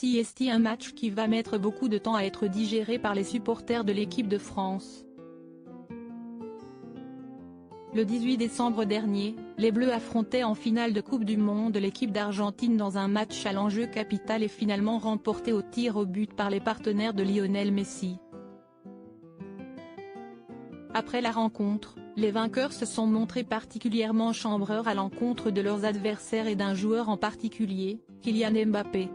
CST, un match qui va mettre beaucoup de temps à être digéré par les supporters de l'équipe de France. Le 18 décembre dernier, les Bleus affrontaient en finale de Coupe du Monde l'équipe d'Argentine dans un match à l'enjeu capital et finalement remporté au tir au but par les partenaires de Lionel Messi. Après la rencontre, les vainqueurs se sont montrés particulièrement chambreurs à l'encontre de leurs adversaires et d'un joueur en particulier, Kylian Mbappé.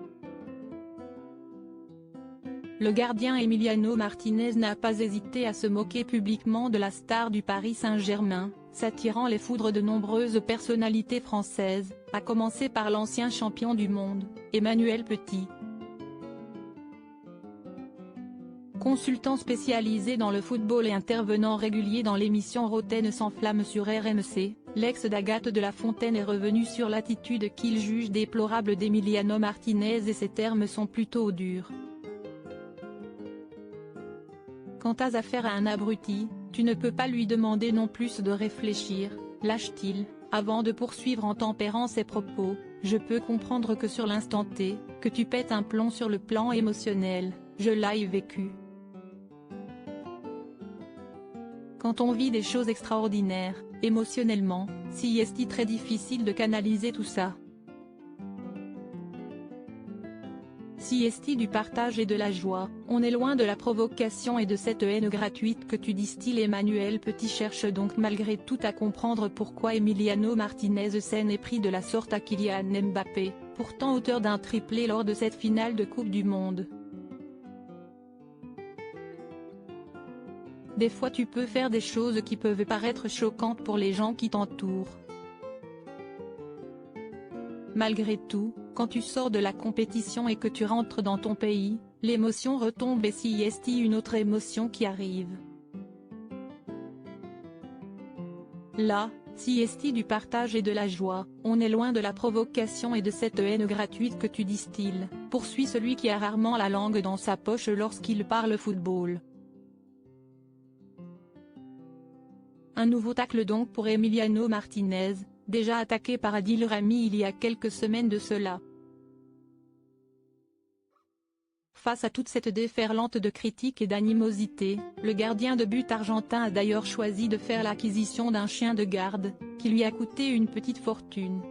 Le gardien Emiliano Martinez n'a pas hésité à se moquer publiquement de la star du Paris Saint-Germain, s'attirant les foudres de nombreuses personnalités françaises, à commencer par l'ancien champion du monde, Emmanuel Petit. Consultant spécialisé dans le football et intervenant régulier dans l'émission Roten sans flamme sur RMC, l'ex d'Agathe de la Fontaine est revenu sur l'attitude qu'il juge déplorable d'Emiliano Martinez et ses termes sont plutôt durs. Quant à affaire à un abruti, tu ne peux pas lui demander non plus de réfléchir, lâche-t-il, avant de poursuivre en tempérant ses propos, je peux comprendre que sur l'instant T, que tu pètes un plomb sur le plan émotionnel, je l'ai vécu. Quand on vit des choses extraordinaires, émotionnellement, c'est très difficile de canaliser tout ça. C'est du partage et de la joie, on est loin de la provocation et de cette haine gratuite que tu distilles. Emmanuel Petit cherche donc malgré tout à comprendre pourquoi Emiliano Martinez s'en est pris de la sorte à Kylian Mbappé, pourtant auteur d'un triplé lors de cette finale de Coupe du Monde. Des fois tu peux faire des choses qui peuvent paraître choquantes pour les gens qui t'entourent. Malgré tout, quand tu sors de la compétition et que tu rentres dans ton pays, l'émotion retombe et c'est une autre émotion qui arrive. Là, c'est du partage et de la joie, on est loin de la provocation et de cette haine gratuite que tu distilles, poursuit celui qui a rarement la langue dans sa poche lorsqu'il parle football. Un nouveau tacle donc pour Emiliano Martinez, déjà attaqué par Adil Rami il y a quelques semaines de cela. Face à toute cette déferlante de critiques et d'animosité, le gardien de but argentin a d'ailleurs choisi de faire l'acquisition d'un chien de garde, qui lui a coûté une petite fortune.